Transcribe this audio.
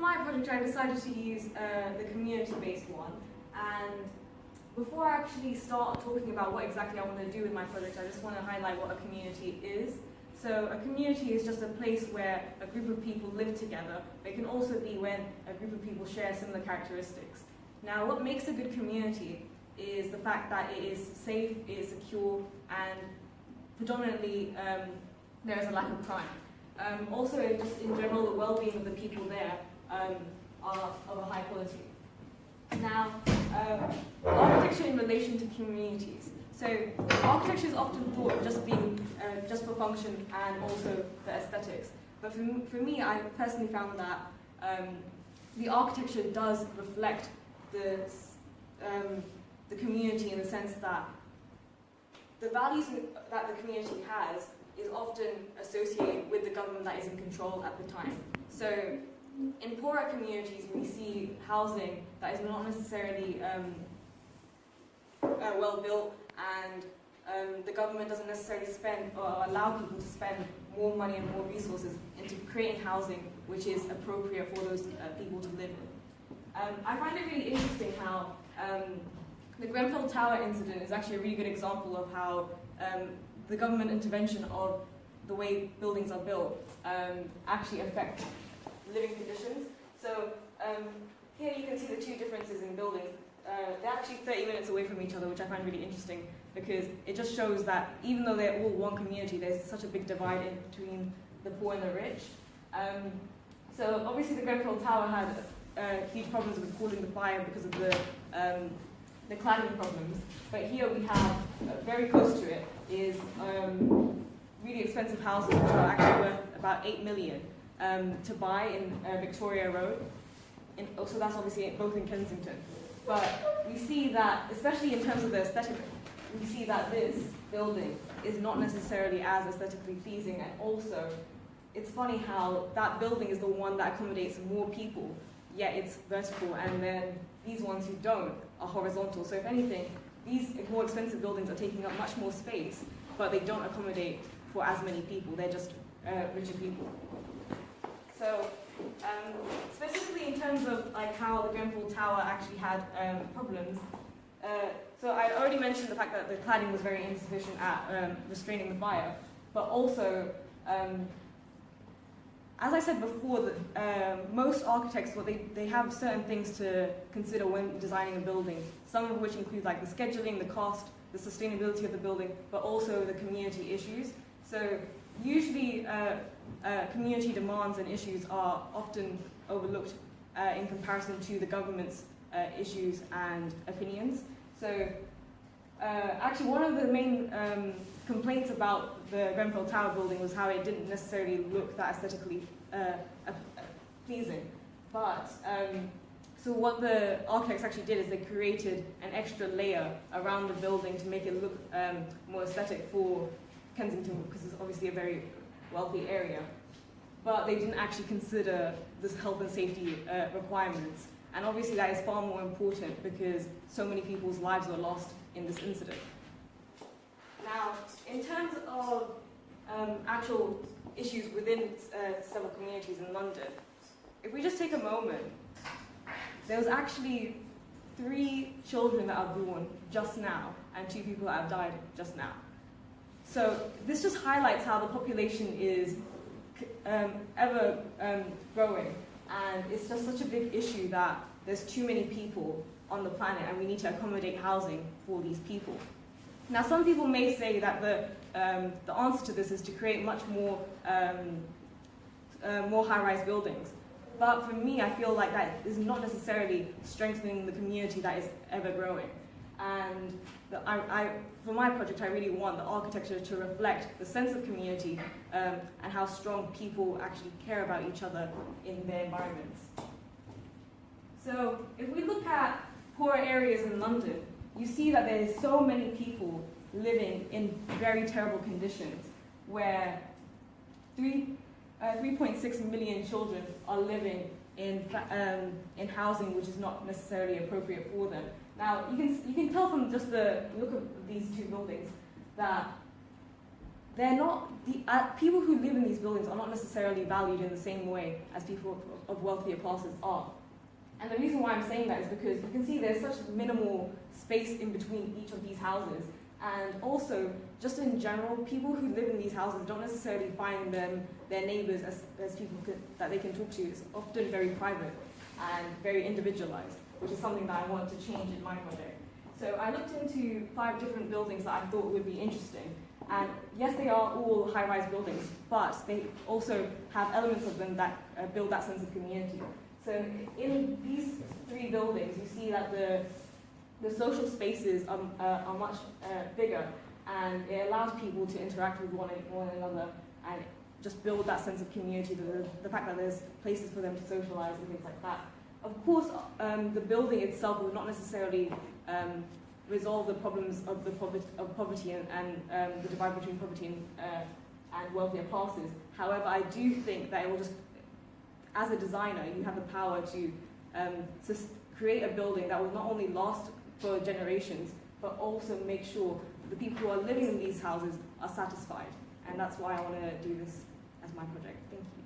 my project, I decided to use the community-based one. And before I actually start talking about what exactly I want to do with my project, I just want to highlight what a community is. So a community is just a place where a group of people live together. It can also be when a group of people share similar characteristics. Now, what makes a good community is the fact that it is safe, it is secure, and predominantly there is a lack of crime. Also, just in general, the well-being of the people there are of a high quality. Now, architecture in relation to communities. So architecture is often thought of just being just for function and also the aesthetics. But for me, I personally found that the architecture does reflect the community in the sense that the values that the community has is often associated with the government that is in control at the time. So in poorer communities, we see housing that is not necessarily well built, and the government doesn't necessarily spend or allow people to spend more money and more resources into creating housing which is appropriate for those people to live in. I find it really interesting how the Grenfell Tower incident is actually a really good example of how the government intervention of the way buildings are built actually affect living conditions. So here you can see the two differences in buildings. They're actually 30 minutes away from each other, which I find really interesting because it just shows that even though they're all one community, there's such a big divide in between the poor and the rich. So obviously the Grenfell Tower had huge problems with cooling the fire because of the cladding problems. But here we have, very close to it, is really expensive houses which are actually worth about 8 million to buy in Victoria Road. So that's obviously both in Kensington. But we see that, especially in terms of the aesthetic, we see that this building is not necessarily as aesthetically pleasing, and also it's funny how that building is the one that accommodates more people, yet it's vertical, and then these ones who don't are horizontal. So if anything, these more expensive buildings are taking up much more space, but they don't accommodate for as many people. They're just richer people. So specifically in terms of like how the Grenfell Tower actually had problems, so I already mentioned the fact that the cladding was very insufficient at restraining the fire, but also, as I said before, most architects, they have certain things to consider when designing a building, some of which include like the scheduling, the cost, the sustainability of the building, but also the community issues. So usually community demands and issues are often overlooked in comparison to the government's issues and opinions. So actually one of the main complaints about the Grenfell Tower building was how it didn't necessarily look that aesthetically pleasing. But so what the architects actually did is they created an extra layer around the building to make it look more aesthetic for Kensington, because it's obviously a very wealthy area. But they didn't actually consider this health and safety requirements. And obviously that is far more important because so many people's lives were lost in this incident. Now, in terms of actual issues within several communities in London, if we just take a moment, there was actually 3 children that are born just now and 2 people that have died just now. So this just highlights how the population is ever growing, and it's just such a big issue that there's too many people on the planet and we need to accommodate housing for these people. Now some people may say that the answer to this is to create much more high-rise buildings, but for me I feel like that is not necessarily strengthening the community that is ever growing. And for my project, I really want the architecture to reflect the sense of community and how strong people actually care about each other in their environments. So if we look at poorer areas in London, you see that there's so many people living in very terrible conditions, where 3.6 million children are living in housing which is not necessarily appropriate for them. Now, you can tell from just the look of these 2 buildings that they're not, people who live in these buildings are not necessarily valued in the same way as people of wealthier classes are. And the reason why I'm saying that is because you can see there's such minimal space in between each of these houses. And also, just in general, people who live in these houses don't necessarily find their neighbors as people that they can talk to. It's often very private and very individualized, which is something that I want to change in my project. So I looked into 5 different buildings that I thought would be interesting. And yes, they are all high-rise buildings, but they also have elements of them that build that sense of community. So in these 3 buildings, you see that the social spaces are much bigger, and it allows people to interact with one another and just build that sense of community, the fact that there's places for them to socialize and things like that. Of course, the building itself will not necessarily resolve the problems of poverty and the divide between poverty and wealthier classes. However, I do think that it will just, as a designer, you have the power to create a building that will not only last for generations, but also make sure the people who are living in these houses are satisfied. And that's why I want to do this as my project. Thank you.